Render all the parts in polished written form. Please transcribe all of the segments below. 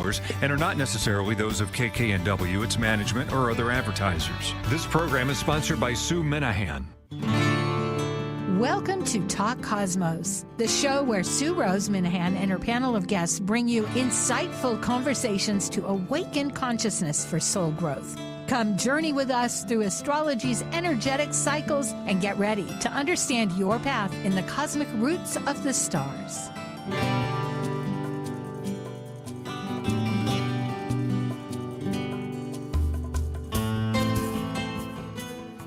yours and are not necessarily those of KKNW, its management, or other advertisers. This program is sponsored by Sue Minahan. Welcome to Talk Cosmos, the show where Sue Rose Minahan and her panel of guests bring you insightful conversations to awaken consciousness for soul growth. Come journey with us through astrology's energetic cycles and get ready to understand your path in the cosmic roots of the stars.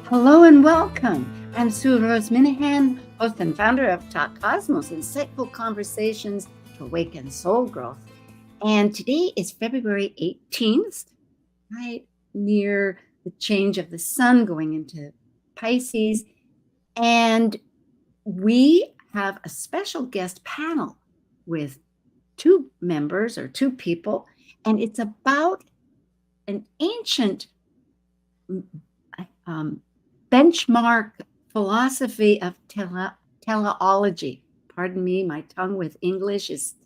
Hello and welcome. I'm Sue Rose Minahan, host and founder of Talk Cosmos, insightful conversations to awaken soul growth. And today is February 18th, right near the change of the sun going into Pisces. And we have a special guest panel with two members or two people, and it's about an ancient benchmark philosophy of teleology. Pardon me, my tongue with English is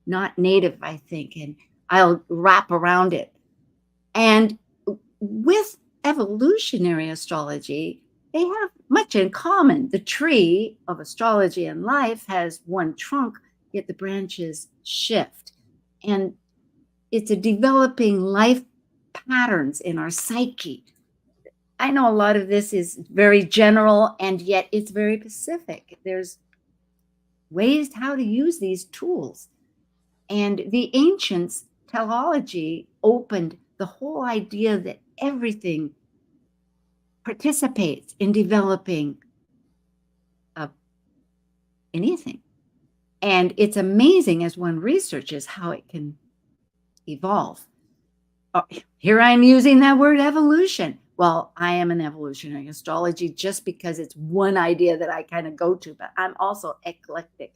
not native, I think, and I'll wrap around it. And with evolutionary astrology, they have much in common. The tree of astrology and life has one trunk, yet the branches shift. And it's a developing life patterns in our psyche. I know a lot of this is very general, and yet it's very specific. There's ways how to use these tools. And the ancients' teleology opened the whole idea that everything participates in developing anything. And it's amazing as one researches how it can evolve. Here I'm using that word evolution. Well, I am an evolutionary astrology just because it's one idea that I kind of go to, but I'm also eclectic.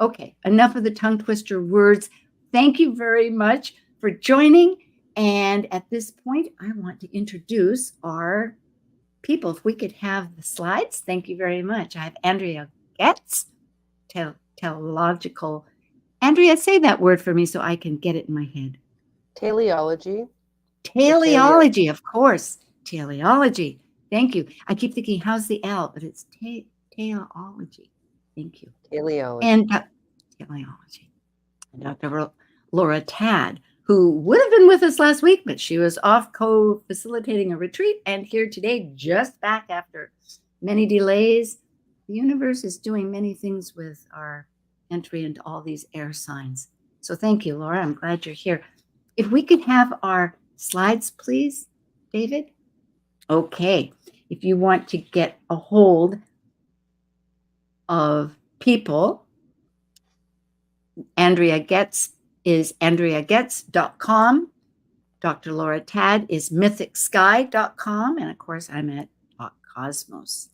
Okay, enough of the tongue twister words. Thank you very much for joining. And at this point, I want to introduce our people. If we could have the slides, thank you very much. I have ANDREA GEHRZ, teleological. ANDREA, say that word for me so I can get it in my head. Teleology. Teleology, of course. Teleology. Thank you. I keep thinking, how's the L? But it's teleology. Thank you. Teleology. And teleology. And Dr. Laura Tad, who would have been with us last week, but she was off co-facilitating a retreat and here today, just back after many delays. The universe is doing many things with our entry into all these air signs. So thank you, Laura. I'm glad you're here. If we could have our slides, please, David. Okay. If you want to get a hold of people, ANDREA GEHRZ is ANDREAGEHRZ.com. Dr. Laura Tad is mythicsky.com. And of course, I'm at Talk Cosmos.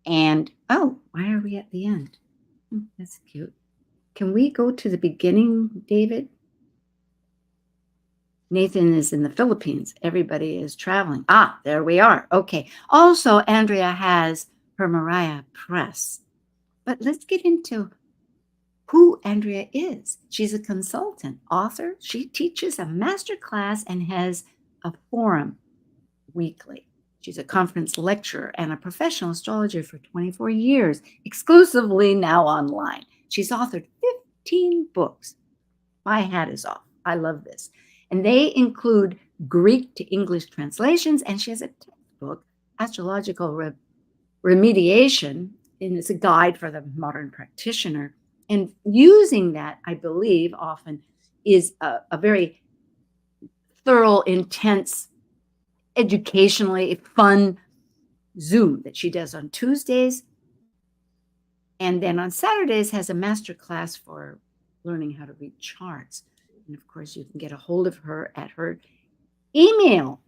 And, oh, why are we at the end? That's cute. Can we go to the beginning, David? Nathan is in the Philippines. Everybody is traveling. Ah, there we are. Okay. Also, ANDREA has her Mariah Press. But let's get into who ANDREA is. She's a consultant, author. She teaches a master class and has a forum weekly. She's a conference lecturer and a professional astrologer for 24 years, exclusively now online. She's authored 15 books. My hat is off. I love this. And they include Greek to English translations, and she has a textbook, Astrological Remediation, and it's a guide for the modern practitioner. And using that, I believe, often is a very thorough, intense, educationally fun Zoom that she does on Tuesdays. And then on Saturdays has a master class for learning how to read charts. And of course, you can get a hold of her at her email.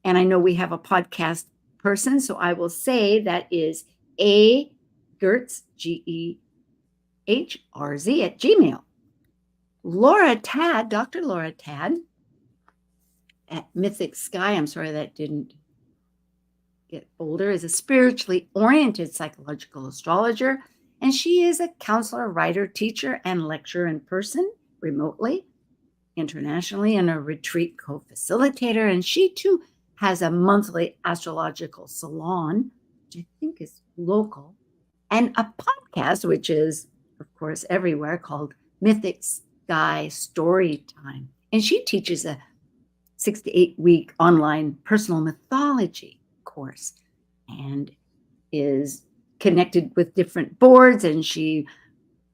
And I know we have a podcast person, so I will say that is GEHRZ, GEHRZ at Gmail. Laura Tad, Dr. Laura Tad at Mythic Sky, I'm sorry that didn't get older, is a spiritually oriented psychological astrologer. And she is a counselor, writer, teacher, and lecturer in person, remotely. internationally and a retreat co-facilitator. And she too has a monthly astrological salon, which I think is local, and a podcast, which is, of course, everywhere, called Mythic Sky Story Time. And she teaches a 6 to 8 week online personal mythology course and is connected with different boards, and she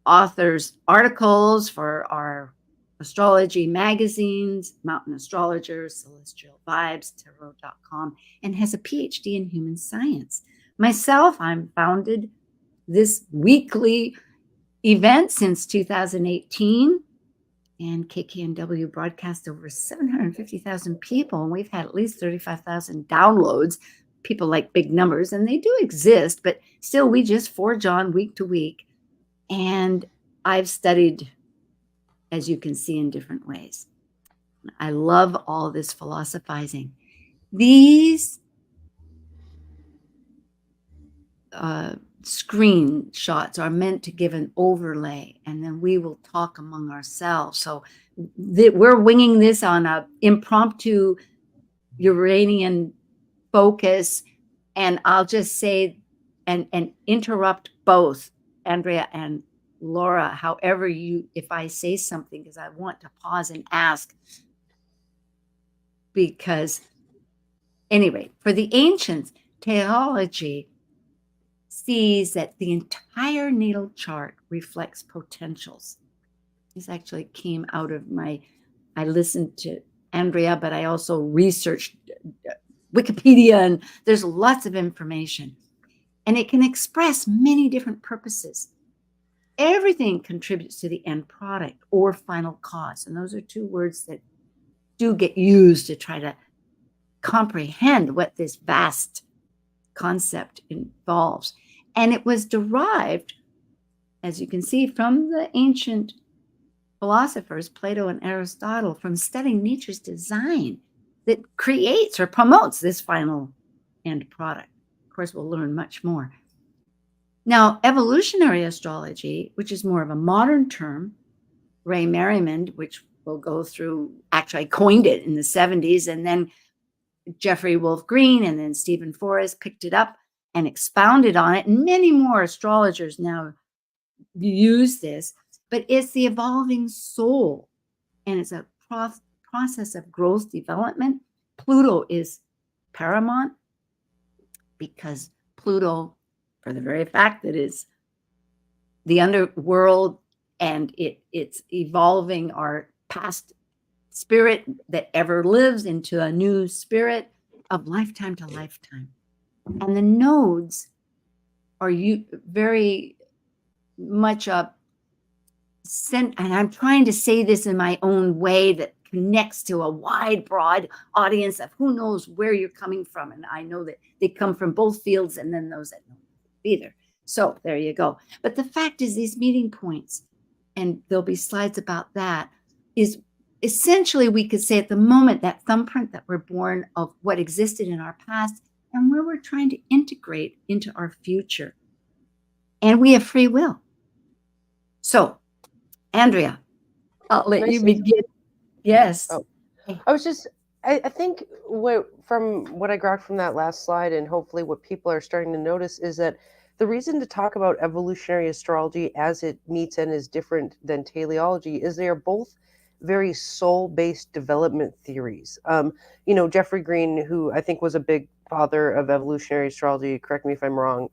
authors articles for our astrology magazines, Mountain Astrologer, Celestial Vibes, Tarot.com, and has a PhD in human science. Myself, I'm founded this weekly event since 2018, and KKNW broadcast over 750,000 people, and we've had at least 35,000 downloads. People like big numbers, and they do exist, but still we just forge on week to week. And I've studied, as you can see, in different ways. I love all this philosophizing. These screenshots are meant to give an overlay, and then we will talk among ourselves. So we're winging this on a impromptu Uranian focus, and I'll just say and interrupt both Andrea and Laura, however if I say something, because I want to pause and ask. Because anyway, for the ancients, teleology sees that the entire natal chart reflects potentials. This actually came out of I listened to Andrea, but I also researched Wikipedia, and there's lots of information. And it can express many different purposes. Everything contributes to the end product or final cause. And those are two words that do get used to try to comprehend what this vast concept involves. And it was derived, as you can see, from the ancient philosophers, Plato and Aristotle, from studying nature's design that creates or promotes this final end product. Of course, we'll learn much more. Now, evolutionary astrology, which is more of a modern term, Ray Merriman, which we'll go through, actually coined it in the 70s, and then Jeffrey Wolf Green and then Stephen Forrest picked it up and expounded on it. And many more astrologers now use this, but it's the evolving soul, and it's a process of growth development. Pluto is paramount because Pluto, for the very fact that it's the underworld and it's evolving our past spirit that ever lives into a new spirit of lifetime to lifetime. And the nodes are very much and I'm trying to say this in my own way that connects to a wide, broad audience of who knows where you're coming from. And I know that they come from both fields, and then those that don't either. So there you go. But the fact is, these meeting points, and there'll be slides about that, is essentially, we could say at the moment, that thumbprint that we're born of what existed in our past and where we're trying to integrate into our future. And we have free will. So, Andrea, I'll let you begin. Yes. Oh, I think from what I got from that last slide, and hopefully what people are starting to notice, is that the reason to talk about evolutionary astrology as it meets and is different than teleology is they are both very soul-based development theories. Jeffrey Green, who I think was a big father of evolutionary astrology, correct me if I'm wrong,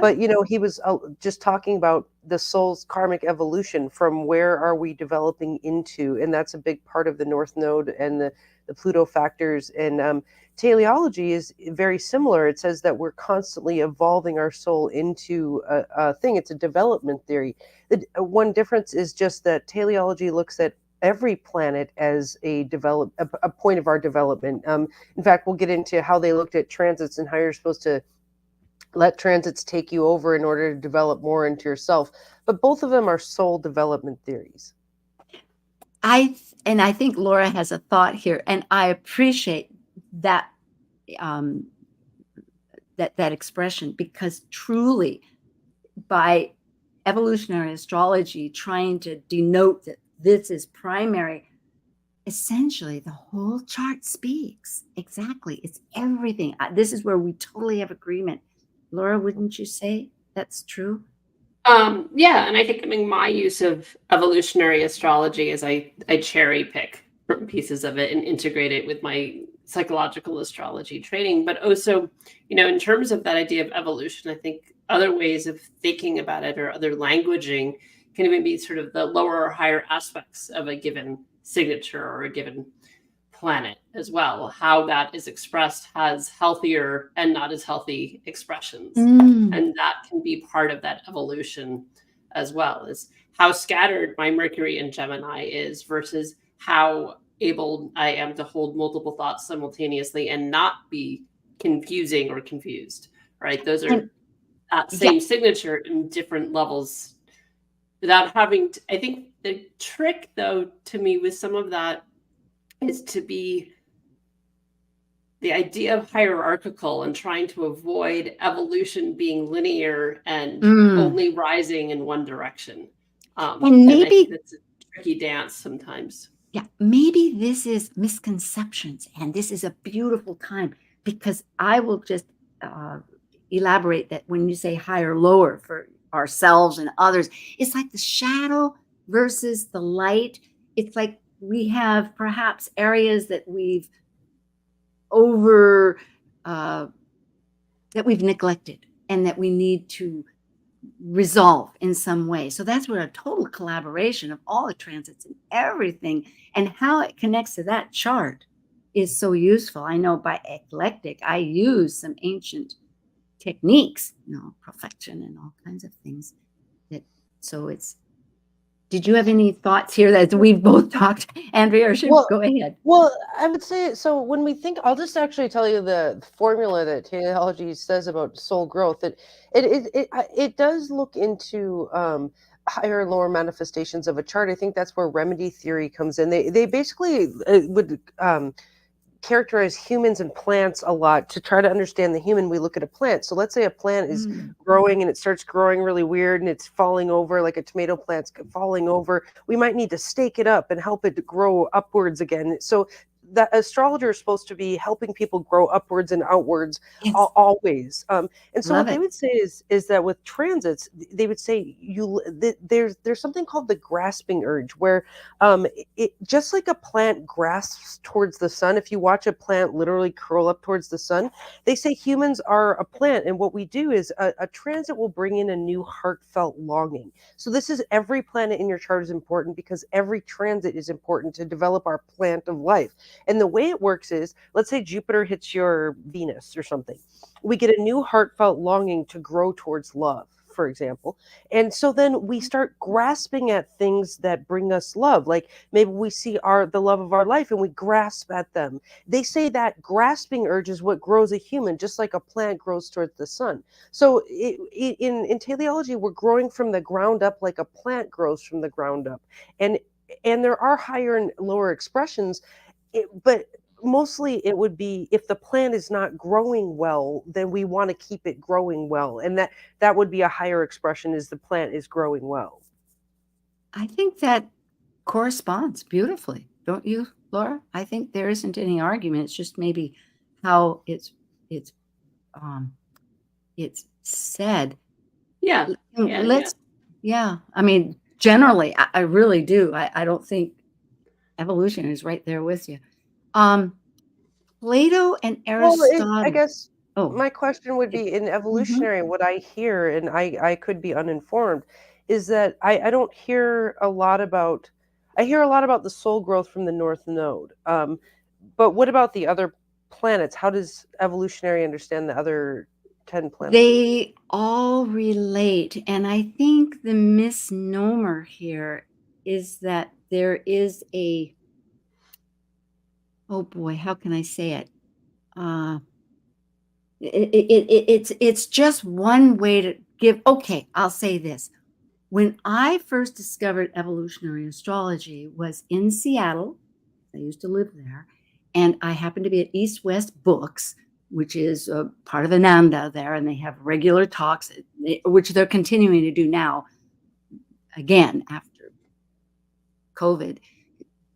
but he was just talking about the soul's karmic evolution from where are we developing into, and that's a big part of the North Node and the Pluto factors. And teleology is very similar. It says that we're constantly evolving our soul into a thing. It's a development theory. The one difference is just that teleology looks at every planet as a point of our development. In fact, we'll get into how they looked at transits and how you're supposed to let transits take you over in order to develop more into yourself. But both of them are soul development theories. I think Laura has a thought here, and I appreciate that that expression, because truly, by evolutionary astrology trying to denote that this is primary, essentially the whole chart speaks. Exactly. It's everything. This is where we totally have agreement. Laura, wouldn't you say that's true? Yeah, and I think, I mean, my use of evolutionary astrology is I cherry pick from pieces of it and integrate it with my psychological astrology training. But also, you know, in terms of that idea of evolution, I think other ways of thinking about it or other languaging can even be sort of the lower or higher aspects of a given signature or a given planet as well. How that is expressed has healthier and not as healthy expressions. And that can be part of that evolution as well, is how scattered my Mercury in Gemini is versus how able I am to hold multiple thoughts simultaneously and not be confusing or confused, right? Those are that same signature in different levels without having to, I think the trick though to me with some of that is to be the idea of hierarchical and trying to avoid evolution being linear and only rising in one direction. And maybe I think that's a tricky dance sometimes. Yeah, maybe this is misconceptions, and this is a beautiful time, because I will just elaborate that when you say higher, lower for ourselves and others, it's like the shadow versus the light. It's like we have perhaps areas that we've that we've neglected and that we need to resolve in some way. So that's where a total collaboration of all the transits and everything and how it connects to that chart is so useful. I know by eclectic, I use some ancient techniques, you know, perfection and all kinds of things. So it's, did you have any thoughts here that we've both talked, Andrea, or should we go ahead? Well, I would say, so when we think, I'll just actually tell you the formula that teleology says about soul growth. It does look into higher and lower manifestations of a chart. I think that's where remedy theory comes in. They basically would characterize humans and plants a lot. To try to understand the human, we look at a plant. So let's say a plant is growing and it starts growing really weird and it's falling over, like a tomato plant's falling over. We might need to stake it up and help it to grow upwards again. So the astrologer is supposed to be helping people grow upwards and outwards always. And so what they would say is that with transits, they would say there's something called the grasping urge, where it just like a plant grasps towards the sun. If you watch a plant literally curl up towards the sun, they say humans are a plant, and what we do is a transit will bring in a new heartfelt longing. So this is, every planet in your chart is important because every transit is important to develop our plant of life. And the way it works is, let's say Jupiter hits your Venus or something. We get a new heartfelt longing to grow towards love, for example. And so then we start grasping at things that bring us love. Like maybe we see the love of our life and we grasp at them. They say that grasping urge is what grows a human, just like a plant grows towards the sun. So in teleology, we're growing from the ground up like a plant grows from the ground up. And there are higher and lower expressions. But mostly it would be, if the plant is not growing well, then we want to keep it growing well. And that would be a higher expression, is the plant is growing well. I think that corresponds beautifully. Don't you, Laura? I think there isn't any argument. It's just maybe how it's said. Yeah. I mean, generally, I really do. I don't think evolution is right there with you. Plato and Aristotle. Well, I guess my question would be, in evolutionary, what I hear, and I could be uninformed, is that I don't hear a lot about, I hear a lot about the soul growth from the North Node. But what about the other planets? How does evolutionary understand the other 10 planets? They all relate. And I think the misnomer here is that there is oh boy, how can I say it? It's just one way to give. Okay, I'll say this. When I first discovered evolutionary astrology was in Seattle. I used to live there. And I happened to be at East West Books, which is part of Ananda there. And they have regular talks, which they're continuing to do now, again, after COVID.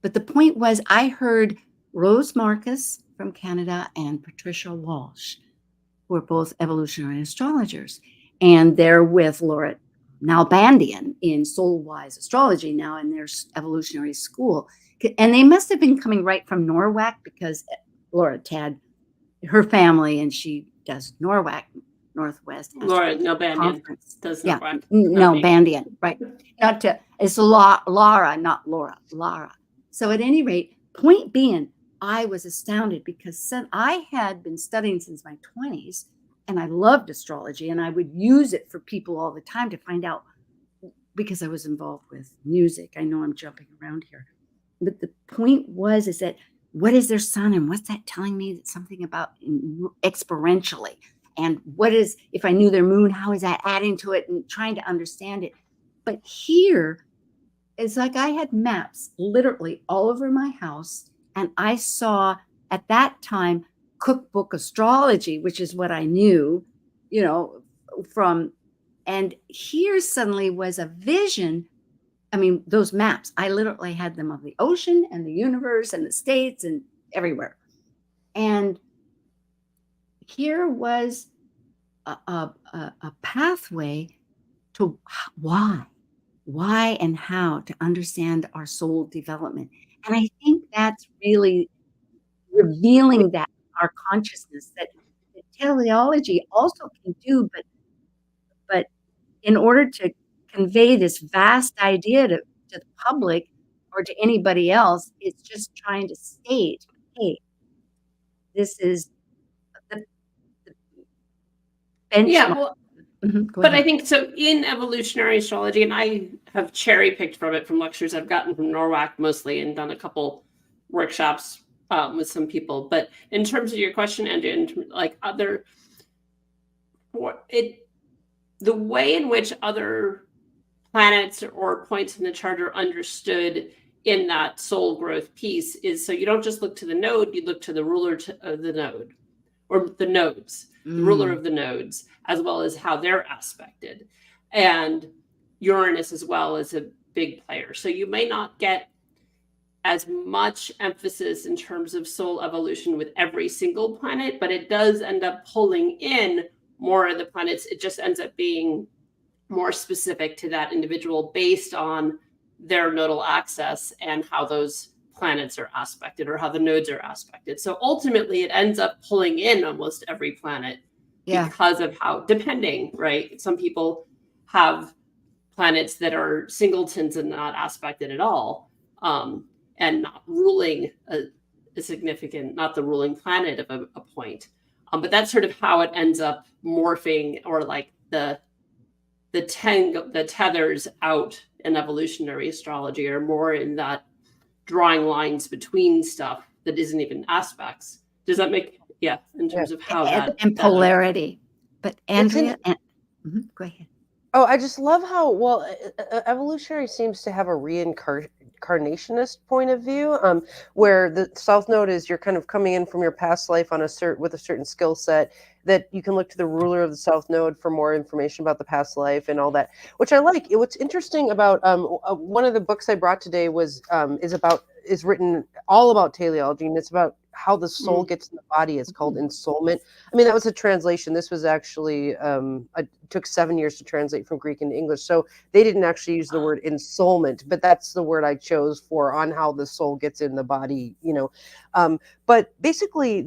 But the point was, I heard Rose Marcus from Canada and Patricia Walsh, who are both evolutionary astrologers. And they're with Laura Nalbandian in Soulwise Astrology now in their evolutionary school. And they must have been coming right from Norwalk, because Laura Tad, her family, and she does Norwalk, Northwest Laura Nalbandian Conference. does Yeah, Norwalk. no, Bandian, right. It's Lara, not Laura, Lara. So at any rate, point being, I was astounded because I had been studying since my 20s, and I loved astrology, and I would use it for people all the time to find out, because I was involved with music. I know I'm jumping around here. But the point is that what is their sun, and what's that telling me? That something about experientially. And what is, if I knew their moon, how is that adding to it, and trying to understand it. But here, it's like I had maps literally all over my house. And I saw at that time cookbook astrology, which is what I knew, from. And here suddenly was a vision. I mean, those maps, I literally had them of the ocean and the universe and the states and everywhere. And here was a pathway to why and how to understand our soul development. And I think that's really revealing that our consciousness, that teleology also can do, but in order to convey this vast idea to the public or to anybody else, it's just trying to state, hey, this is the benchmark. Yeah, well, Go but ahead. I think so in evolutionary astrology, and I have cherry picked from it from lectures I've gotten from Norwalk mostly, and done a couple workshops with some people. But in terms of your question, Andrea, the way in which other planets or points in the chart are understood in that soul growth piece is, so you don't just look to the node, you look to the ruler of the node, or the nodes, the ruler of the nodes, as well as how they're aspected. And Uranus as well is a big player. So you may not get as much emphasis in terms of soul evolution with every single planet, but it does end up pulling in more of the planets. It just ends up being more specific to that individual based on their nodal axis and how those planets are aspected, or how the nodes are aspected. So ultimately it ends up pulling in almost every planet because of how, depending, right? Some people have planets that are singletons and not aspected at all, and not ruling a significant, not the ruling planet of a point. But that's sort of how it ends up morphing, or like the tethers out in evolutionary astrology are more in that drawing lines between stuff that isn't even aspects. Does that make, in terms of how and polarity. But Andrea, go ahead. Oh, I just love how, well, evolutionary seems to have a reincarnationist point of view, where the South Node is you're kind of coming in from your past life on with a certain skill set, that you can look to the ruler of the South Node for more information about the past life and all that, which I like. What's interesting about one of the books I brought today is written all about teleology, and it's about how the soul gets in the body. It's called ensoulment. I mean, that was a translation. This was actually, it took 7 years to translate from Greek into English. So they didn't actually use the word ensoulment, but that's the word I chose on how the soul gets in the body, but basically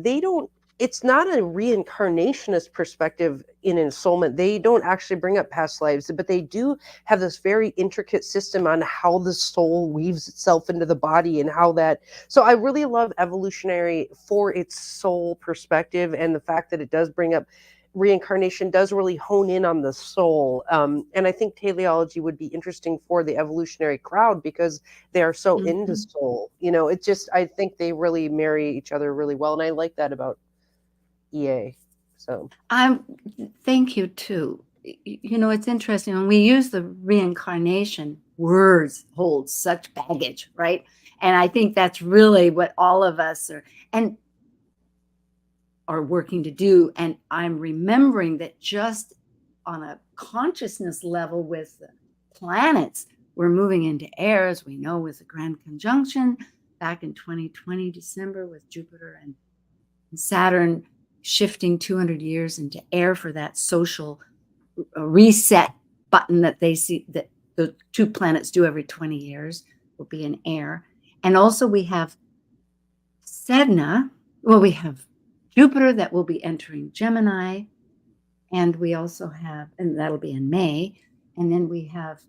it's not a reincarnationist perspective in ensoulment. They don't actually bring up past lives, but they do have this very intricate system on how the soul weaves itself into the body and how that. So I really love evolutionary for its soul perspective, and the fact that it does bring up reincarnation does really hone in on the soul. And I think teleology would be interesting for the evolutionary crowd because they are so into soul. I think they really marry each other really well. And I like that about EA. So thank you too. It's interesting when we use the reincarnation, words hold such baggage, right? And I think that's really what all of us are working to do. And I'm remembering that just on a consciousness level with the planets, we're moving into air, as we know, with the grand conjunction. back in 2020, December, with Jupiter and Saturn shifting 200 years into air for that social reset button that they see that the two planets do every 20 years will be in air. And also we have Sedna. Well, we have Jupiter that will be entering Gemini. And we also have, and that'll be in May. And then we have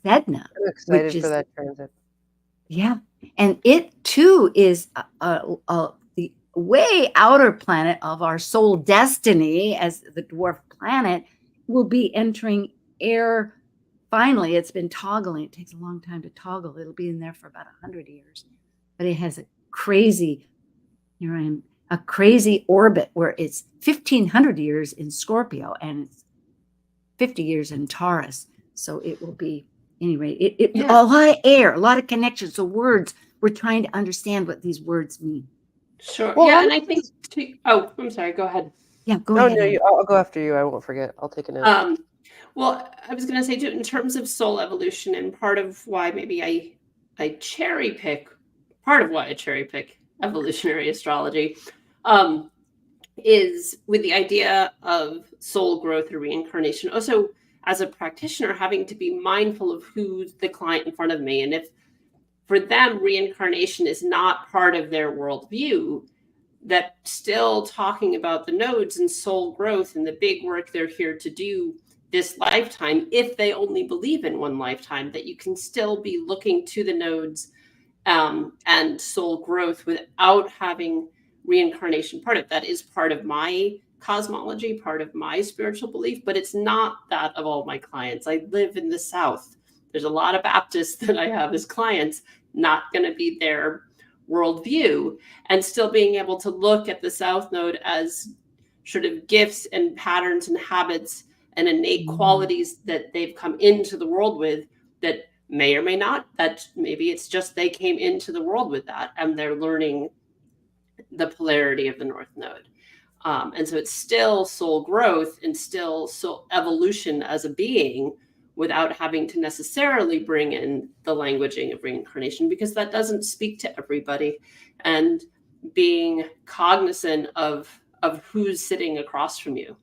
Sedna. I'm excited which is, for that transit. Yeah. And it too is the way outer planet of our soul destiny as the dwarf planet will be entering air. Finally, it's been toggling. It takes a long time to toggle. It'll be in there for about 100 years. But it has a crazy, a crazy orbit where it's 1,500 years in Scorpio and it's 50 years in Taurus. So it will be, anyway, a lot of air, a lot of connections. So words, we're trying to understand what these words mean. Sure. Well, yeah, and I think. I'm sorry. Go ahead. Yeah, go ahead. No, I'll go after you. I won't forget. I'll take a note. Well, I was going to say too, in terms of soul evolution, and part of why maybe I cherry pick evolutionary astrology, is with the idea of soul growth or reincarnation. Also, as a practitioner, having to be mindful of who's the client in front of me, and if for them reincarnation is not part of their worldview, that still talking about the nodes and soul growth and the big work they're here to do this lifetime, if they only believe in one lifetime, that you can still be looking to the nodes and soul growth without having reincarnation part of it. That is part of my cosmology, part of my spiritual belief, but it's not that of all my clients. I live in the South. There's a lot of Baptists that I have as clients, not going to be their worldview, and still being able to look at the South Node as sort of gifts and patterns and habits and innate qualities that they've come into the world with that may or may not, that maybe it's just they came into the world with that and they're learning the polarity of the North Node. And so it's still soul growth and still soul evolution as a being without having to necessarily bring in the languaging of reincarnation, because that doesn't speak to everybody. And being cognizant of who's sitting across from you,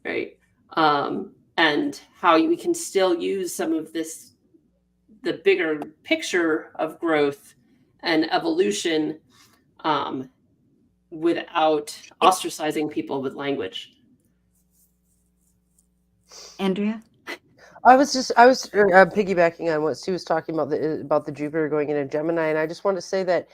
right? And how we can still use some of this, the bigger picture of growth and evolution, without ostracizing people with language. Andrea? I was piggybacking on what Sue was talking about the Jupiter going into Gemini, and I just want to say that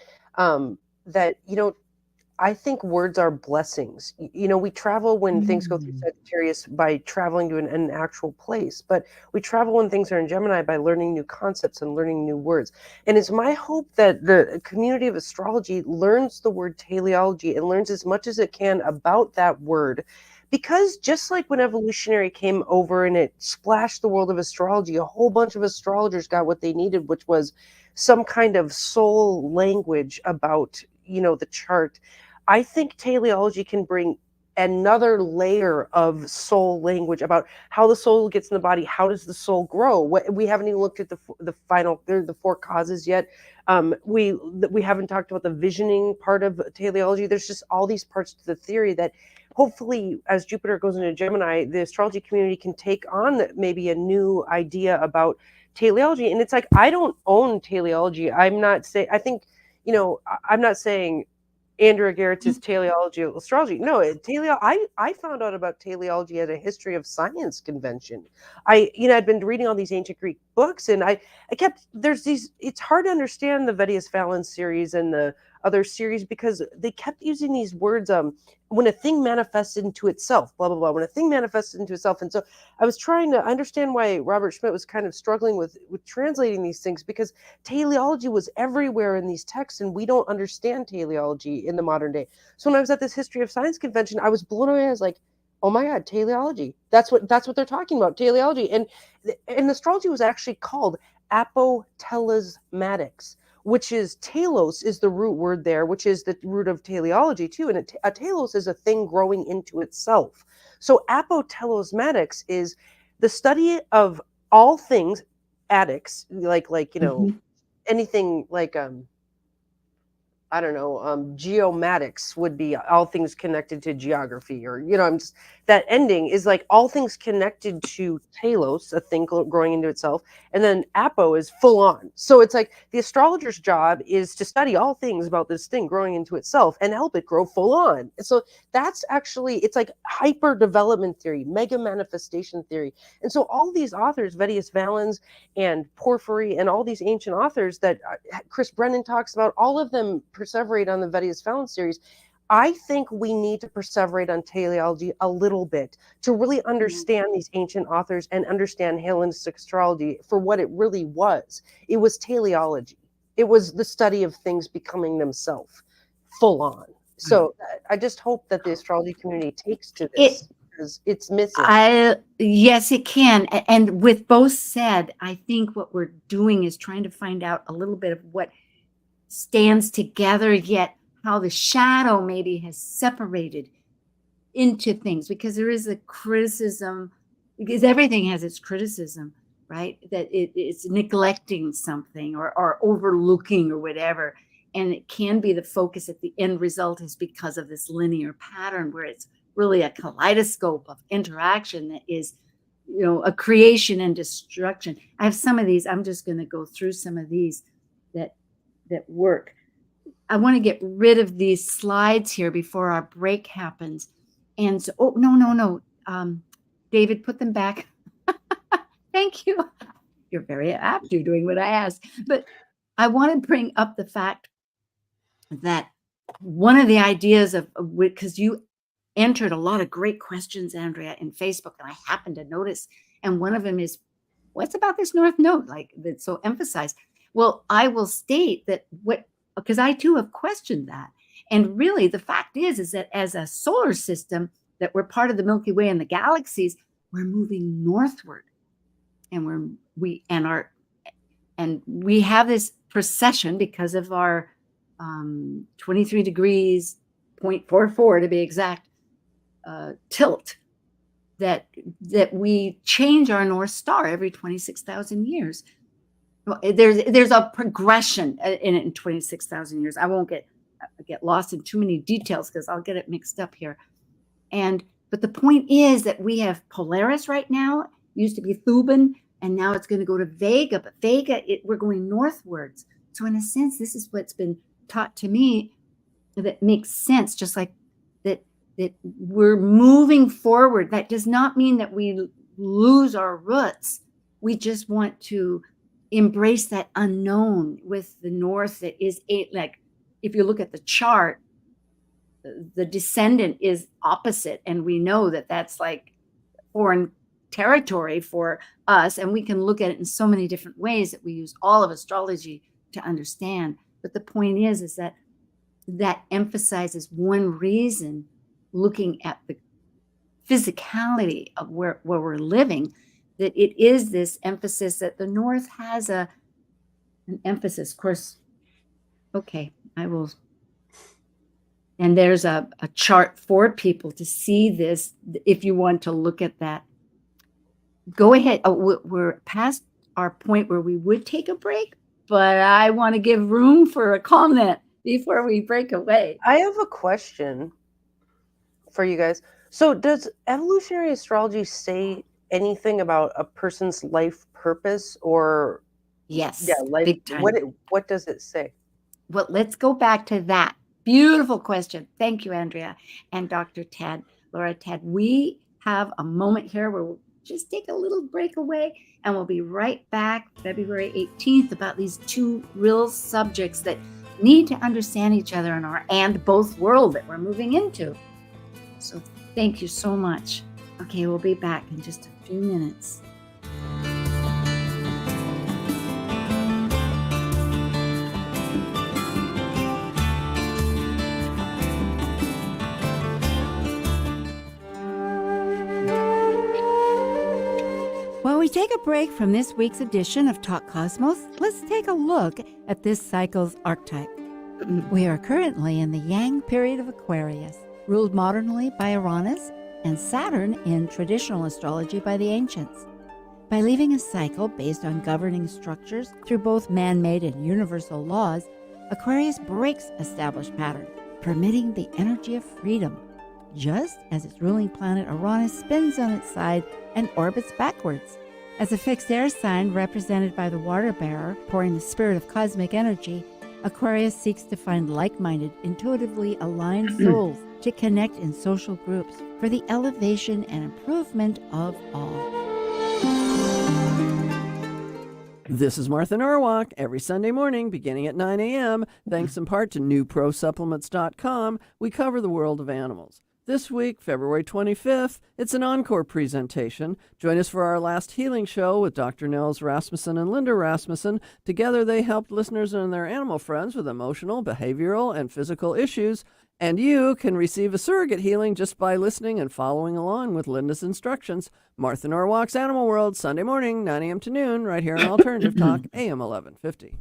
I think words are blessings. We travel when things go through Sagittarius by traveling to an actual place, but we travel when things are in Gemini by learning new concepts and learning new words. And it's my hope that the community of astrology learns the word teleology and learns as much as it can about that word. Because just like when evolutionary came over and it splashed the world of astrology, a whole bunch of astrologers got what they needed, which was some kind of soul language about, the chart. I think teleology can bring another layer of soul language about how the soul gets in the body. How does the soul grow? We haven't even looked at the four causes yet. We haven't talked about the visioning part of teleology. There's just all these parts to the theory that hopefully, as Jupiter goes into Gemini, the astrology community can take on maybe a new idea about teleology. And it's like, I don't own teleology. I'm not saying ANDREA GEHRZ is teleological astrology. No, I found out about teleology at a History of Science convention. I'd been reading all these ancient Greek books, and it's hard to understand the Vedias Phalans series and the other series because they kept using these words, when a thing manifests into itself, blah, blah, blah, when a thing manifests into itself. And so I was trying to understand why Robert Schmidt was kind of struggling with translating these things, because teleology was everywhere in these texts, and we don't understand teleology in the modern day. So when I was at this History of Science convention, I was blown away. I was like, oh my God, teleology. That's what they're talking about, teleology. And astrology was actually called apotelesmatics, which is telos is the root word there, which is the root of teleology too. And a telos is a thing growing into itself. So apotelesmatics is the study of all things, attics, like anything like I don't know, geomatics would be all things connected to geography, or, I'm just, that ending is like all things connected to telos, a thing growing into itself. And then apo is full on. So it's like the astrologer's job is to study all things about this thing growing into itself and help it grow full on. And so that's actually, it's like hyper development theory, mega manifestation theory. And so all these authors, Vettius Valens and Porphyry, and all these ancient authors that Chris Brennan talks about, all of them perseverate on the Vettius Valens series. I think we need to perseverate on teleology a little bit to really understand these ancient authors and understand Hellenistic astrology for what it really was. It was teleology. It was the study of things becoming themselves, full on. So I just hope that the astrology community takes to this, because it's missing. Yes, it can. And with both said, I think what we're doing is trying to find out a little bit of what stands together, yet how the shadow maybe has separated into things, because there is a criticism, because everything has its criticism, right? That it's neglecting something or overlooking or whatever. And it can be the focus at the end result is because of this linear pattern where it's really a kaleidoscope of interaction that is, a creation and destruction. I have some of these. I'm just going to go through some of these that work. I want to get rid of these slides here before our break happens. And so, no. David, put them back. Thank you. You're very apt. You're doing what I asked. But I want to bring up the fact that one of the ideas of, because you entered a lot of great questions, Andrea, in Facebook, and I happened to notice, and one of them is, what's about this North Node, like that's so emphasized? Well, I will state that because I too have questioned that. And really the fact is that as a solar system, that we're part of the Milky Way and the galaxies, we're moving northward. And we have this precession because of our 23 degrees, 0.44 to be exact, tilt, that we change our North Star every 26,000 years. There's a progression in 26,000 years. I won't get lost in too many details because I'll get it mixed up here. But the point is that we have Polaris right now. It used to be Thuban, and now it's going to go to Vega. But Vega, we're going northwards. So in a sense, this is what's been taught to me that makes sense. Just like that we're moving forward. That does not mean that we lose our roots. We just want to embrace that unknown with the North. That is like, if you look at the chart, the descendant is opposite, and we know that that's like foreign territory for us, and we can look at it in so many different ways that we use all of astrology to understand. But the point is that emphasizes one reason, looking at the physicality of where we're living, that it is this emphasis that the North has an emphasis. Of course, okay, I will. And there's a chart for people to see this. If you want to look at that, go ahead. We're past our point where we would take a break, but I want to give room for a comment before we break away. I have a question for you guys. So does evolutionary astrology say anything about a person's life purpose, or yes, life, big time. What does it say? Well, let's go back to that beautiful question. Thank you, Andrea and Dr. Tad, Laura Tad. We have a moment here where we'll just take a little break away, and we'll be right back February 18th about these two real subjects that need to understand each other in our and both world that we're moving into. So thank you so much. Okay, we'll be back in just a few minutes. While we take a break from this week's edition of Talk Cosmos, let's take a look at this cycle's archetype. We are currently in the Yang period of Aquarius, ruled modernly by Uranus and Saturn in traditional astrology by the ancients. By leaving a cycle based on governing structures through both man-made and universal laws, Aquarius breaks established patterns, permitting the energy of freedom, just as its ruling planet Uranus spins on its side and orbits backwards. As a fixed air sign represented by the water bearer pouring the spirit of cosmic energy, Aquarius seeks to find like-minded, intuitively aligned souls to connect in social groups for the elevation and improvement of all. This is Martha Norwalk every Sunday morning beginning at 9 a.m. Thanks in part to newprosupplements.com, we cover the world of animals. This week, February 25th, it's an encore presentation. Join us for our last healing show with Dr. Nels Rasmussen and Linda Rasmussen. Together, they helped listeners and their animal friends with emotional, behavioral, and physical issues. And you can receive a surrogate healing just by listening and following along with Linda's instructions. Martha Norwalk's Animal World, Sunday morning, 9 a.m. to noon, right here on Alternative Talk, AM 1150.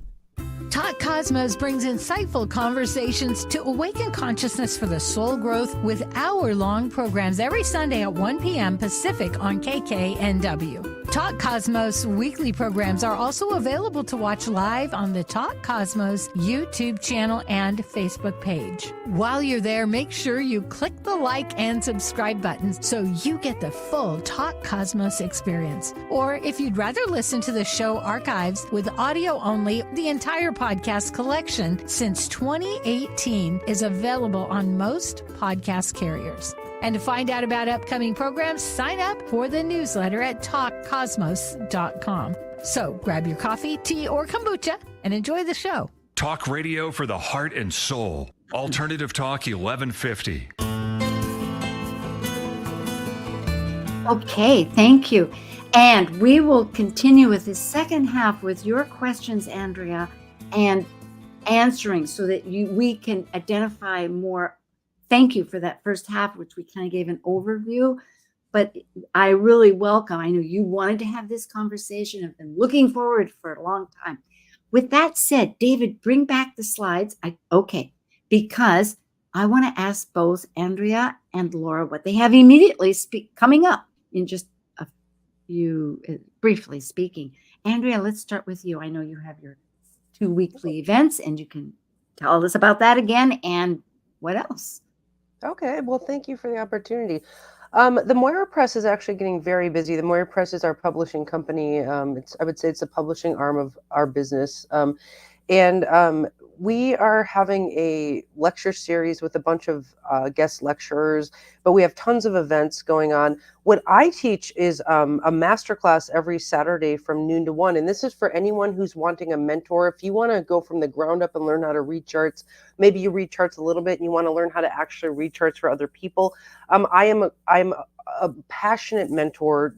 Talk Cosmos brings insightful conversations to awaken consciousness for the soul growth with hour-long programs every Sunday at 1 p.m. Pacific on KKNW. Talk Cosmos weekly programs are also available to watch live on the Talk Cosmos YouTube channel and Facebook page. While you're there, make sure you click the like and subscribe buttons so you get the full Talk Cosmos experience. Or if you'd rather listen to the show archives with audio only, the entire podcast collection since 2018 is available on most podcast carriers. And to find out about upcoming programs, sign up for the newsletter at talkcosmos.com. So grab your coffee, tea, or kombucha and enjoy the show. Talk radio for the heart and soul. Alternative Talk 1150. Okay, thank you. And we will continue with the second half with your questions, Andrea, and answering so that we can identify more. Thank you for that first half, which we kind of gave an overview, but I really welcome. I know you wanted to have this conversation. I've been looking forward for a long time. With that said, David, bring back the slides. Because I want to ask both Andrea and Laura what they have immediately coming up in just a few, briefly speaking. Andrea, let's start with you. I know you have your 2 weekly events, and you can tell us about that again and what else. Okay, well, thank you for the opportunity. The Moira Press is actually getting very busy. The Moira Press is our publishing company. I would say it's the publishing arm of our business. We are having a lecture series with a bunch of guest lecturers, but we have tons of events going on. What I teach is a masterclass every Saturday from noon to 1. And this is for anyone who's wanting a mentor. If you want to go from the ground up and learn how to read charts, maybe you read charts a little bit and you want to learn how to actually read charts for other people. I'm a passionate mentor,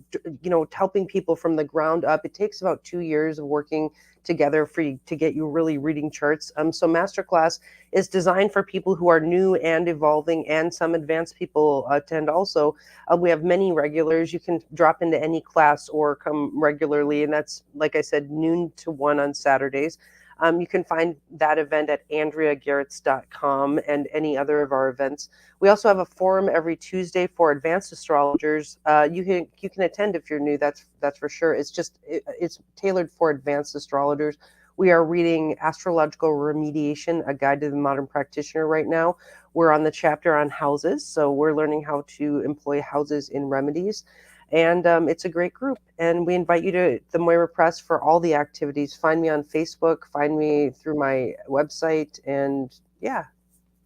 helping people from the ground up. It takes about 2 years of working together to get you really reading charts. So Masterclass is designed for people who are new and evolving, and some advanced people attend also. We have many regulars. You can drop into any class or come regularly, and that's, like I said, noon to 1 on Saturdays. You can find that event at ANDREA GEHRZ.com and any other of our events. We also have a forum every Tuesday for advanced astrologers. You can attend if you're new. That's for sure. It's tailored for advanced astrologers. We are reading Astrological Remediation, a guide to the modern practitioner right now. We're on the chapter on houses, so we're learning how to employ houses in remedies. And it's a great group. And we invite you to the Moira Press for all the activities. Find me on Facebook, find me through my website, and yeah.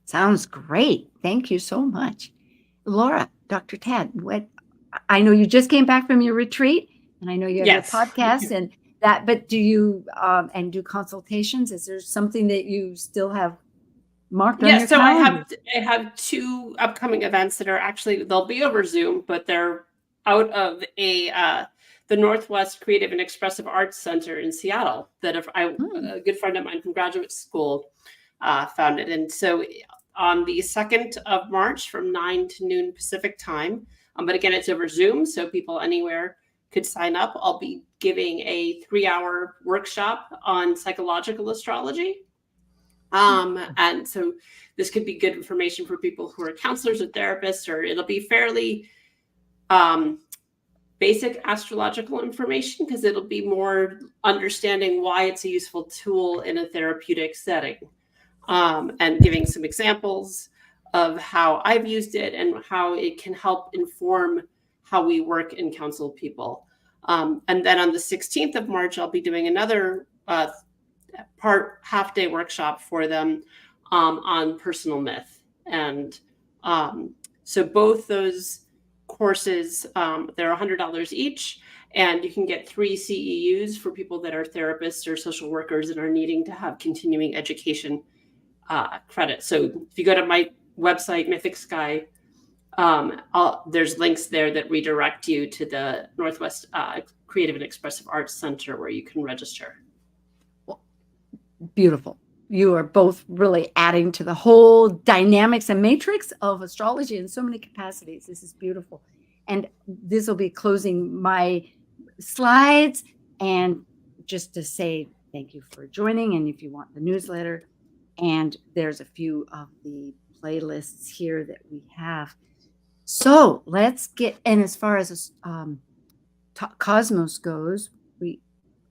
Sounds great. Thank you so much. Laura, Dr. Tad, I know you just came back from your retreat, and I know you have your podcast and that, but do you and do consultations? Is there something that you still have marked on your calendar? I have 2 upcoming events that are actually, they'll be over Zoom, but they're out of the Northwest Creative and Expressive Arts Center in Seattle that a good friend of mine from graduate school founded. And so on the 2nd of March from 9 to noon Pacific time, but again, it's over Zoom, so people anywhere could sign up. I'll be giving a 3-hour workshop on psychological astrology. And so this could be good information for people who are counselors or therapists, or it'll be fairly basic astrological information because it'll be more understanding why it's a useful tool in a therapeutic setting, and giving some examples of how I've used it and how it can help inform how we work and counsel people. And then on the 16th of March, I'll be doing another half-day workshop for them on personal myth. And so both those courses, they're $100 each, and you can get 3 CEUs for people that are therapists or social workers and are needing to have continuing education credit. So if you go to my website, Mythic Sky, there's links there that redirect you to the Northwest Creative and Expressive Arts Center where you can register. Beautiful. You are both really adding to the whole dynamics and matrix of astrology in so many capacities. This is beautiful. And this will be closing my slides. And just to say thank you for joining. And if you want the newsletter, and there's a few of the playlists here that we have. So let's get, and as far as Cosmos goes,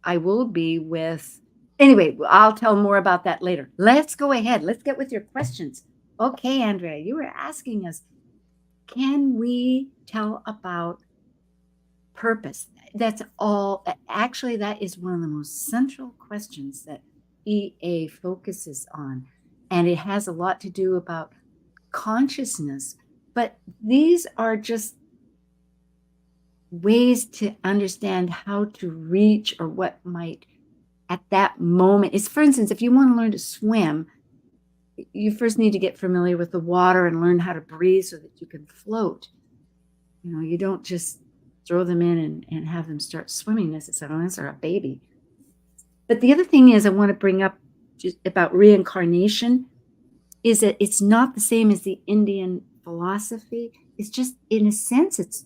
I will be with, anyway, I'll tell more about that later. Let's go ahead. Let's get with your questions. Okay, Andrea, you were asking us, can we tell about purpose? That's all. Actually, that is one of the most central questions that EA focuses on. And it has a lot to do about consciousness. But these are just ways to understand how to reach or what might at that moment is, for instance, if you want to learn to swim, you first need to get familiar with the water and learn how to breathe so that you can float. You know, you don't just throw them in and have them start swimming necessarily unless they're a baby. But the other thing is I want to bring up just about reincarnation is that it's not the same as the Indian philosophy. It's just, in a sense, it's,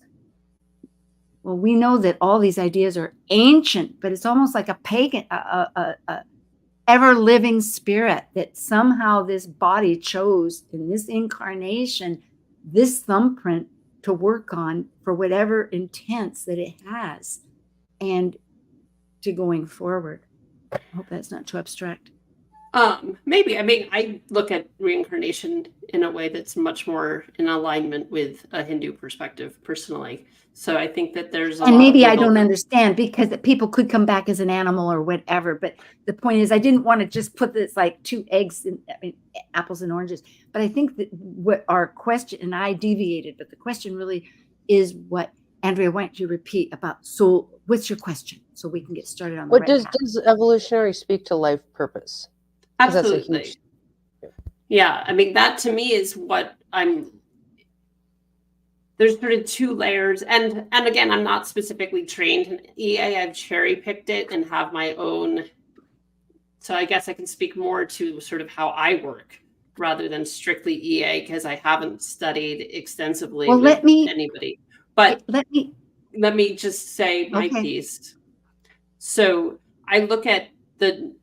well, we know that all these ideas are ancient, but it's almost like a pagan, a ever-living spirit that somehow this body chose in this incarnation, this thumbprint to work on for whatever intents that it has and to going forward. I hope that's not too abstract. Maybe. I mean, I look at reincarnation in a way that's much more in alignment with a Hindu perspective personally. So I think that there's and maybe I don't understand because people could come back as an animal or whatever. But the point is, I didn't want to just put this like two eggs in, I mean, apples and oranges. But I think that what our question, and I deviated, but the question really is what, Andrea, why don't you repeat about soul? What's your question so we can get started on the right path? Does evolutionary speak to life purpose? Absolutely. Yeah. I mean, that to me is what there's sort of 2 layers. And again, I'm not specifically trained in EA. I've cherry picked it and have my own. So I guess I can speak more to sort of how I work rather than strictly EA because I haven't studied extensively with anybody. But let me just say my piece. So I look at the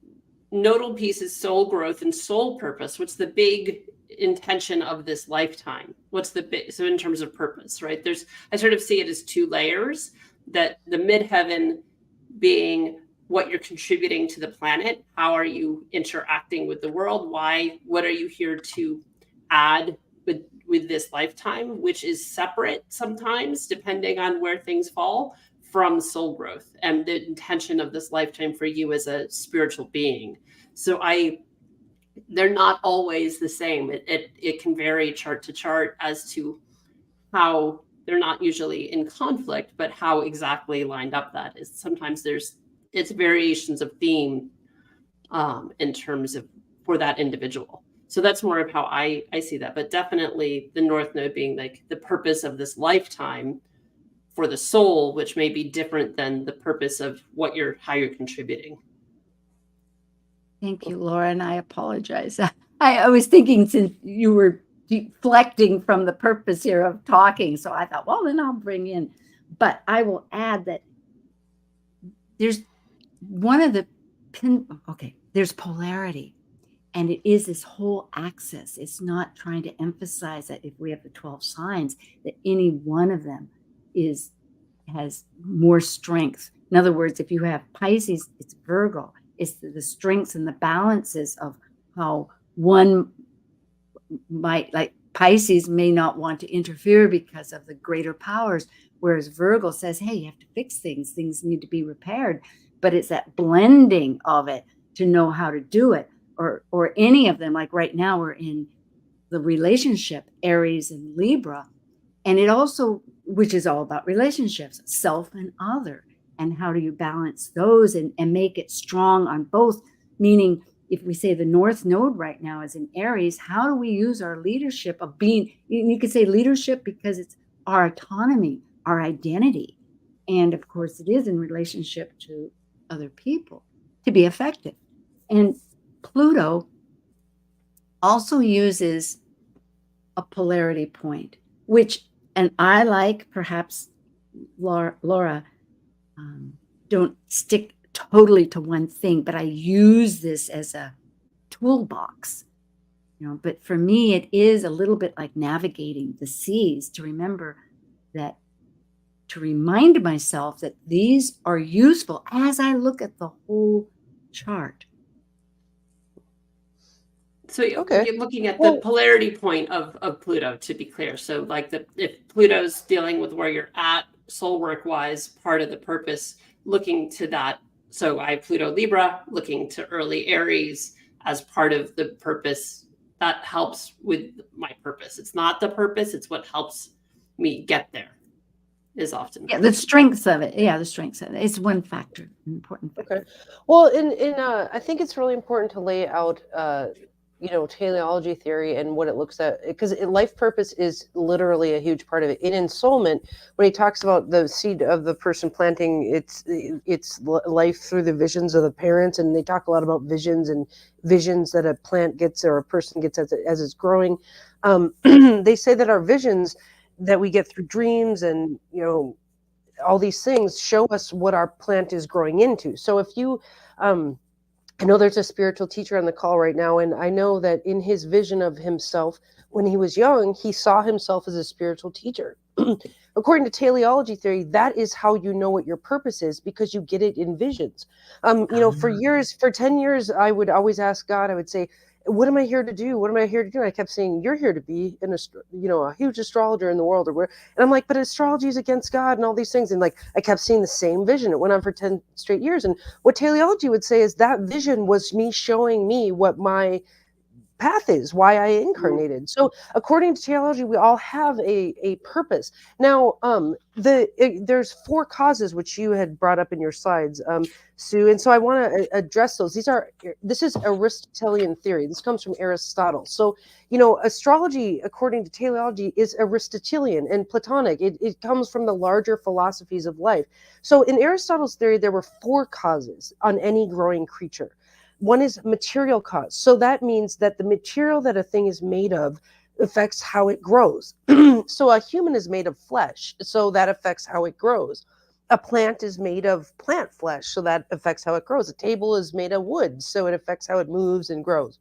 nodal piece is soul growth and soul purpose. What's the big intention of this lifetime? What's the big, so in terms of purpose, right? I sort of see it as 2 layers, that the midheaven being what you're contributing to the planet. How are you interacting with the world? Why? What are you here to add with this lifetime, which is separate sometimes, depending on where things fall, from soul growth and the intention of this lifetime for you as a spiritual being. So they're not always the same. It can vary chart to chart as to how they're not usually in conflict, but how exactly lined up that is. Sometimes it's variations of theme in terms of for that individual. So that's more of how I see that. But definitely the North Node being like the purpose of this lifetime for the soul, which may be different than the purpose of how you're contributing. Thank you, Laura, and I apologize. I was thinking since you were deflecting from the purpose here of talking, so I thought, well, then I'll bring in. But I will add that there's there's polarity, and it is this whole axis. It's not trying to emphasize that if we have the 12 signs, that any one of them has more strength. In other words, if you have Pisces, it's Virgo. It's the strengths and the balances of how one might, like Pisces may not want to interfere because of the greater powers, whereas Virgo says, hey, you have to fix things. Things need to be repaired. But it's that blending of it to know how to do it, or any of them. Like right now we're in the relationship, Aries and Libra, and it also, which is all about relationships, self and other, and how do you balance those and make it strong on both. Meaning, if we say the North Node right now is in Aries, how do we use our leadership of being, you could say leadership because it's our autonomy, our identity. And of course, it is in relationship to other people to be effective. And Pluto also uses a polarity point, which, and I like, perhaps Laura, don't stick totally to one thing, but I use this as a toolbox, but for me, it is a little bit like navigating the seas, to remember that, to remind myself that these are useful as I look at the whole chart. So you're looking at the polarity point of Pluto, to be clear. So like if Pluto's dealing with where you're at soul work wise, part of the purpose, looking to that. So I have Pluto Libra, looking to early Aries as part of the purpose that helps with my purpose. It's not the purpose, it's what helps me get there, is often. Yeah, the strengths of it. Yeah, the strengths of it. It's one factor, an important factor. Okay. Well, I think it's really important to lay out teleology theory and what it looks at, because life purpose is literally a huge part of it. In Ensoulment, when he talks about the seed of the person planting its life through the visions of the parents, and they talk a lot about visions that a plant gets or a person gets as it's growing. They say that our visions that we get through dreams and all these things show us what our plant is growing into. So if you I know there's a spiritual teacher on the call right now, and I know that in his vision of himself when he was young, he saw himself as a spiritual teacher. According to teleology theory, that is how you know what your purpose is, because you get it in visions. For 10 years, I would always ask God, I would say, what am I here to do? What am I here to do? And I kept saying, you're here to be a huge astrologer in the world, and I'm like, but astrology is against God and all these things. And like, I kept seeing the same vision. It went on for 10 straight years. And what teleology would say is that vision was me showing me what my path is, why I incarnated. So according to teleology, we all have a purpose. Now, there's 4 causes, which you had brought up in your slides, Sue, and so I want to address those. This is Aristotelian theory. This comes from Aristotle. So, astrology, according to teleology, is Aristotelian and Platonic. It comes from the larger philosophies of life. So in Aristotle's theory, there were 4 causes on any growing creature. One is material cause. So that means that the material that a thing is made of affects how it grows. So a human is made of flesh, so that affects how it grows. A plant is made of plant flesh, so that affects how it grows. A table is made of wood, so it affects how it moves and grows.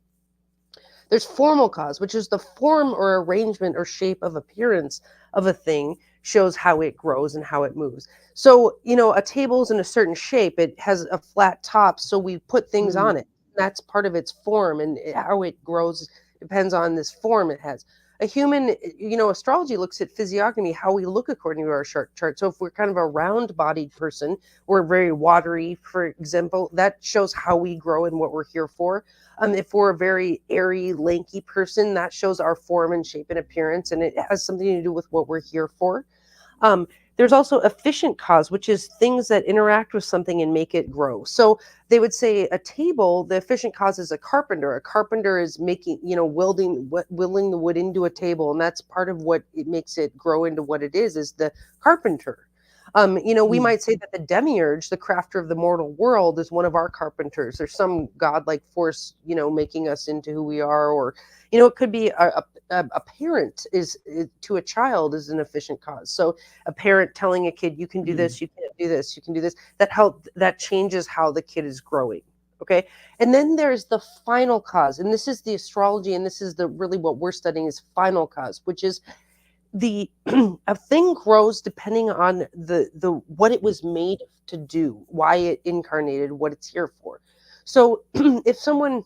There's formal cause, which is the form or arrangement or shape of appearance of a thing shows how it grows and how it moves. So, a table is in a certain shape. It has a flat top, so we put things on it. That's part of its form, and how it grows depends on this form it has. A human, astrology looks at physiognomy, how we look according to our chart. So if we're kind of a round-bodied person, we're very watery, for example, that shows how we grow and what we're here for. If we're a very airy, lanky person, that shows our form and shape and appearance, and it has something to do with what we're here for. There's also efficient cause, which is things that interact with something and make it grow. So they would say a table, the efficient cause is a carpenter. A carpenter is making, willing the wood into a table. And that's part of what it makes it grow into what it is the carpenter. We might say that the demiurge, the crafter of the mortal world, is one of our carpenters. There's some godlike force, making us into who we are. Or, it could be a parent to a child is an efficient cause. So a parent telling a kid, you can do this, you can't do this, you can do this, that changes how the kid is growing. Okay. And then there's the final cause. And this is the astrology. And this is really what we're studying is final cause, which is the a thing grows depending on the what it was made to do, why it incarnated, what it's here for. So if someone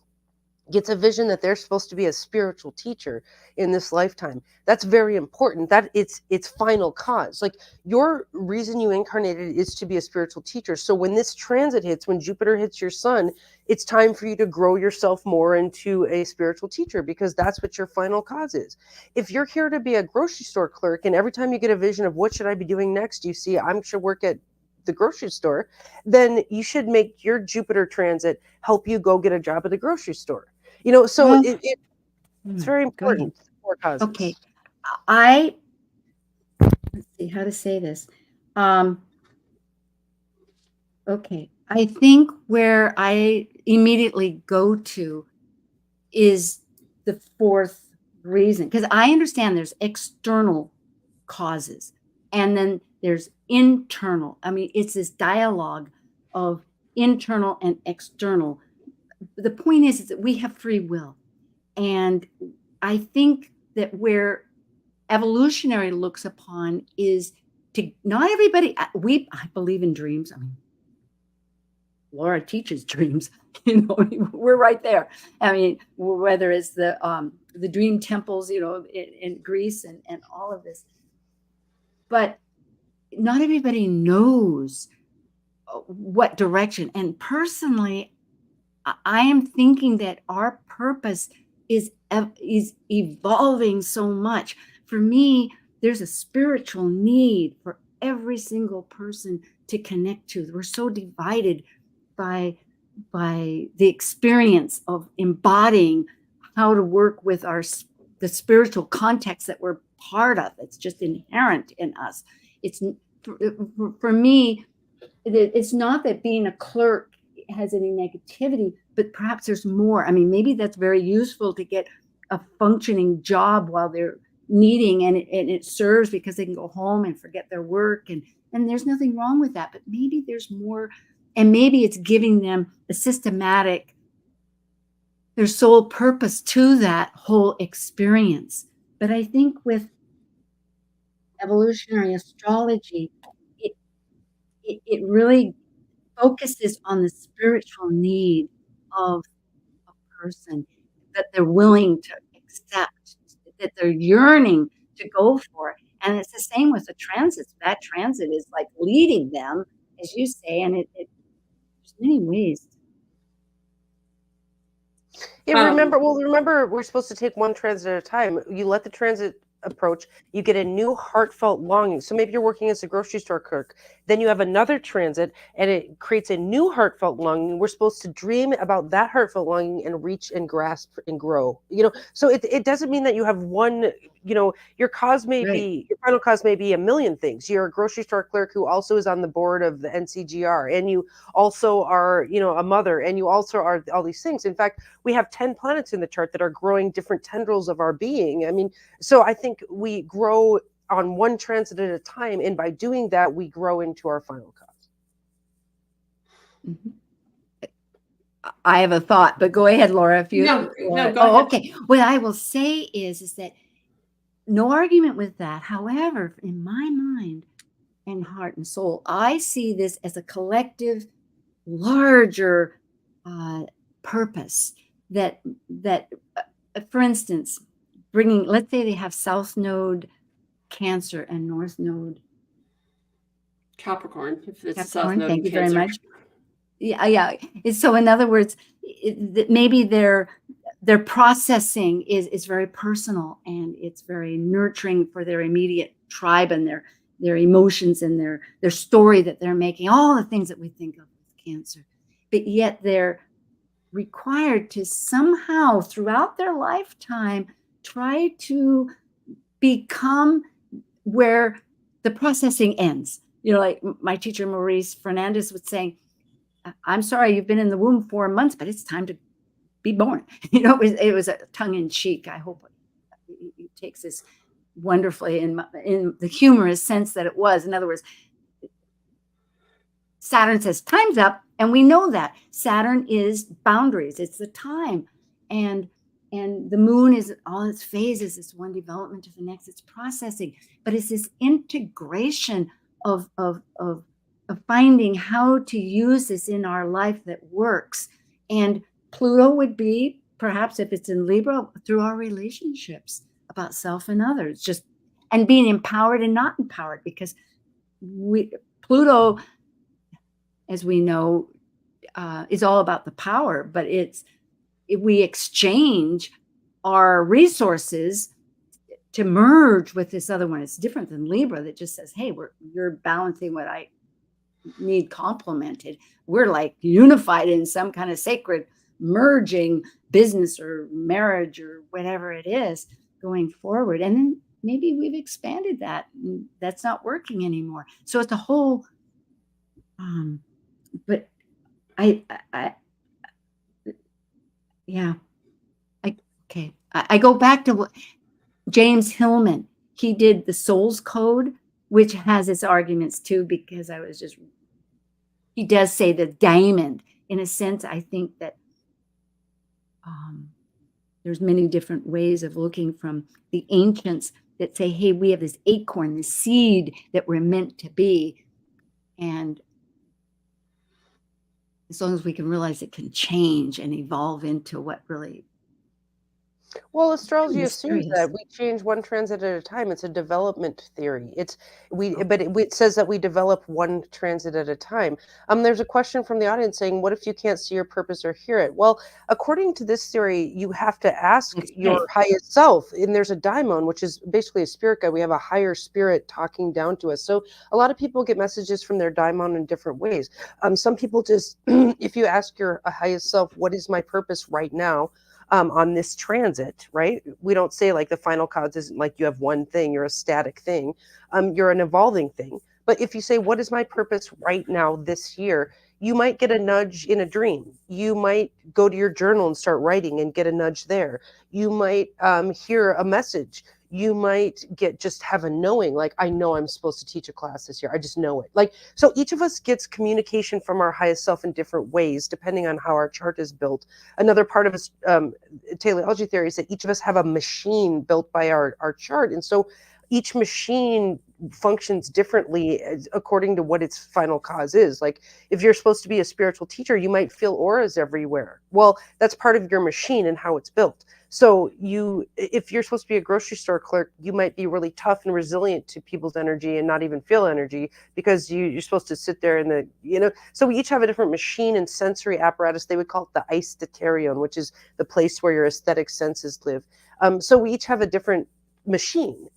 gets a vision that they're supposed to be a spiritual teacher in this lifetime, that's very important. That it's final cause. Like, your reason you incarnated is to be a spiritual teacher. So when this transit hits, when Jupiter hits your sun, it's time for you to grow yourself more into a spiritual teacher, because that's what your final cause is. If you're here to be a grocery store clerk, and every time you get a vision of what should I be doing next, you see I should work at the grocery store, then you should make your Jupiter transit help you go get a job at the grocery store. So Well, it's very go ahead. important for causes. Okay. Let's see how to say this. Okay. I think where I immediately go to is the fourth reason, because I understand there's external causes and then there's internal. I mean, it's this dialogue of internal and external. The point is that we have free will. And I think that where evolutionary looks upon is to not everybody, I believe in dreams. I mean, Laura teaches dreams, we're right there. I mean, whether it's the dream temples, in Greece and all of this, but not everybody knows what direction. And personally, I am thinking that our purpose is evolving so much. For me, there's a spiritual need for every single person to connect to. We're so divided by the experience of embodying how to work with the spiritual context that we're part of. It's just inherent in us. It's for me, it's not that being a clerk has any negativity, but perhaps there's more. I mean, maybe that's very useful to get a functioning job while they're needing, and it serves because they can go home and forget their work, and there's nothing wrong with that. But maybe there's more, and maybe it's giving them a systematic, their sole purpose to that whole experience. But I think with evolutionary astrology, it really focuses on the spiritual need of a person, that they're willing to accept, that they're yearning to go for. And it's the same with the transits. That transit is like leading them, as you say, and there's many ways. Yeah, remember, we're supposed to take one transit at a time. You let the transit approach, you get a new heartfelt longing. So maybe you're working as a grocery store clerk, then you have another transit and it creates a new heartfelt longing. We're supposed to dream about that heartfelt longing and reach and grasp and grow. So it doesn't mean that you have one, your cause may be, your final cause may be a million things. You're a grocery store clerk who also is on the board of the NCGR, and you also are, a mother, and you also are all these things. In fact, we have 10 planets in the chart that are growing different tendrils of our being. I mean, so I think we grow on one transit at a time, and by doing that, we grow into our final cause. Mm-hmm. I have a thought, but go ahead, Laura. If you no, go ahead. Okay. What I will say is that no argument with that. However, in my mind and heart and soul, I see this as a collective, larger purpose. That for instance, let's say they have South Node Cancer and North Node Capricorn. If it's Capricorn, South Node thank you Cancer. very much. Yeah. So in other words, maybe their processing is very personal, and it's very nurturing for their immediate tribe and their emotions and their story that they're making, all the things that we think of with Cancer. But yet they're required to somehow throughout their lifetime try to become where the processing ends. Like my teacher Maurice Fernandez was saying, I'm sorry, you've been in the womb 4 months, but it's time to be born. It was a tongue-in-cheek. I hope he takes this wonderfully in the humorous sense that it was. In other words, Saturn says time's up, and we know that Saturn is boundaries. It's the time, and and the moon is all its phases. It's one development to the next. It's processing, but it's this integration of finding how to use this in our life that works. And Pluto would be, perhaps if it's in Libra, through our relationships about self and others, just and being empowered and not empowered, because Pluto, as we know, is all about the power, but we exchange our resources to merge with this other one. It's different than Libra that just says, hey, you're balancing what I need complemented. We're like unified in some kind of sacred merging business or marriage or whatever it is going forward. And then maybe we've expanded that. And that's not working anymore. So it's a whole, but I go back to what James Hillman, he did the Soul's Code, which has its arguments too, because he does say the diamond. In a sense, I think that there's many different ways of looking from the ancients that say, hey, we have this acorn, this seed that we're meant to be. And as long as we can realize it can change and evolve into what really. Well, astrology assumes that we change one transit at a time. It's a development theory. But it says that we develop one transit at a time. There's a question from the audience saying, what if you can't see your purpose or hear it? Well, according to this theory, you have to ask your highest self. And there's a daimon, which is basically a spirit guide. We have a higher spirit talking down to us. So a lot of people get messages from their daimon in different ways. Some people just, if you ask your highest self, what is my purpose right now? On this transit, right? We don't say like the final cause isn't like you have one thing, you're a static thing, you're an evolving thing. But if you say, what is my purpose right now this year? You might get a nudge in a dream. You might go to your journal and start writing and get a nudge there. You might hear a message. You might just have a knowing, like, I know I'm supposed to teach a class this year. I just know it. Like, so each of us gets communication from our highest self in different ways, depending on how our chart is built. Another part of teleology theory is that each of us have a machine built by our chart. And so each machine functions differently according to what its final cause is. Like, if you're supposed to be a spiritual teacher, you might feel auras everywhere. Well, that's part of your machine and how it's built. So if you're supposed to be a grocery store clerk, you might be really tough and resilient to people's energy and not even feel energy because you're supposed to sit there so we each have a different machine and sensory apparatus. They would call it the eistaterion, which is the place where your aesthetic senses live. So we each have a different machine,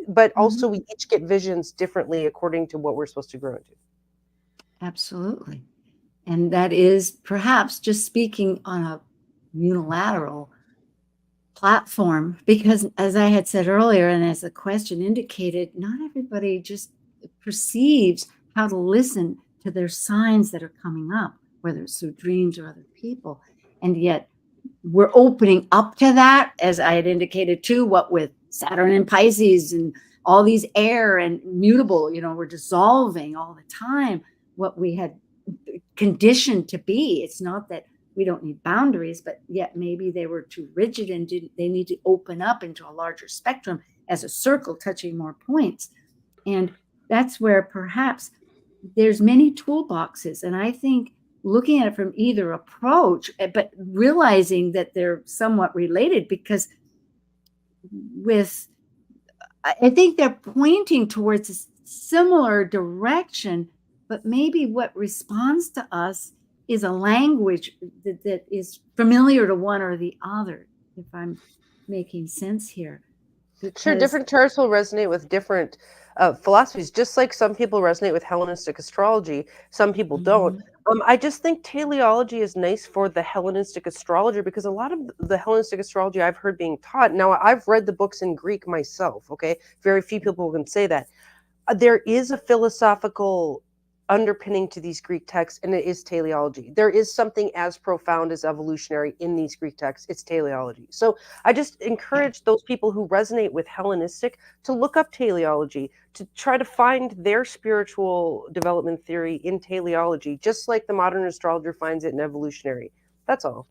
but also we each get visions differently according to what we're supposed to grow into. Absolutely. And that is perhaps just speaking on a unilateral platform, because as I had said earlier, and as the question indicated, not everybody just perceives how to listen to their signs that are coming up, whether it's through dreams or other people. And yet we're opening up to that, as I had indicated too, what with Saturn and Pisces and all these air and mutable, we're dissolving all the time what we had conditioned to be. It's not that we don't need boundaries, but yet maybe they were too rigid and they need to open up into a larger spectrum as a circle touching more points. And that's where perhaps there's many toolboxes. And I think looking at it from either approach, but realizing that they're somewhat related, because I think they're pointing towards a similar direction, but maybe what responds to us is a language that is familiar to one or the other, if I'm making sense here. Sure, different charts will resonate with different philosophies, just like some people resonate with Hellenistic astrology, some people don't. I just think teleology is nice for the Hellenistic astrologer, because a lot of the Hellenistic astrology I've heard being taught, now I've read the books in Greek myself, okay? Very few people can say that. There is a philosophical underpinning to these Greek texts, and it is teleology. There is something as profound as evolutionary in these Greek texts. It's teleology. So I just encourage those people who resonate with Hellenistic to look up teleology, to try to find their spiritual development theory in teleology, just like the modern astrologer finds it in evolutionary. That's all.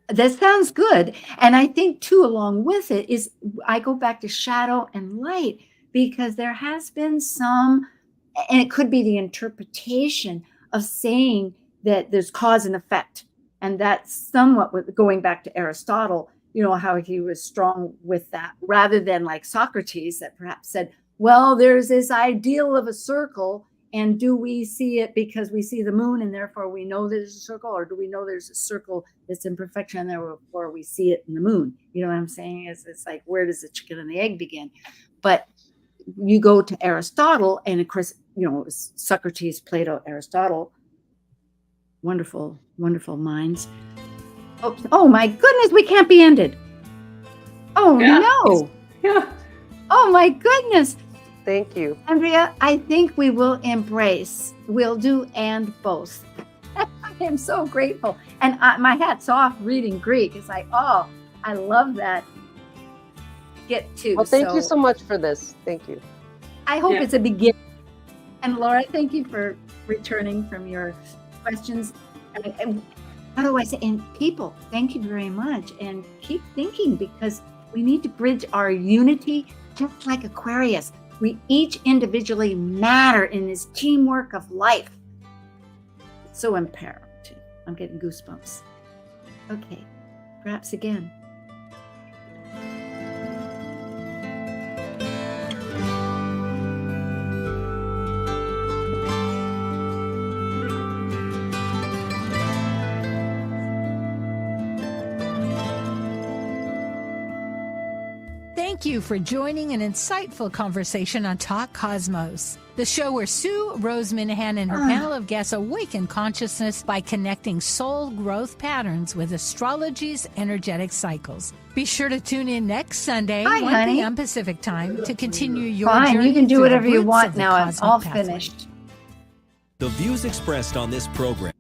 That sounds good. And I think too, along with it is, I go back to shadow and light, because there has been some, and it could be the interpretation of saying that there's cause and effect. And that's somewhat with going back to Aristotle, how he was strong with that, rather than like Socrates that perhaps said, well, there's this ideal of a circle, and do we see it because we see the moon and therefore we know there's a circle, or do we know there's a circle that's in perfection and therefore we see it in the moon? You know what I'm saying? It's like, where does the chicken and the egg begin? But you go to Aristotle, and of course, Socrates, Plato, Aristotle, wonderful, wonderful minds. Oh my goodness, we can't be ended. Oh no. Yeah. Oh my goodness. Thank you. Andrea, I think we will embrace. We'll do and both. I am so grateful. And my hat's off reading Greek. It's like, oh, I love that. Get to. Well, thank you so much for this. Thank you. I hope it's a beginning. And Laura, thank you for returning from your questions. And how do I say? And people, thank you very much. And keep thinking, because we need to bridge our unity, just like Aquarius. We each individually matter in this teamwork of life. It's so imperative. I'm getting goosebumps. Okay, perhaps again. Thank you for joining an insightful conversation on Talk Cosmos, the show where Sue Minahan and her panel of guests awaken consciousness by connecting soul growth patterns with astrology's energetic cycles. Be sure to tune in next Sunday, 1 p.m. Pacific time, to continue your journey. You can do through whatever the you roots want of the now. I'm cosmic all pathway. finished. The views expressed on this program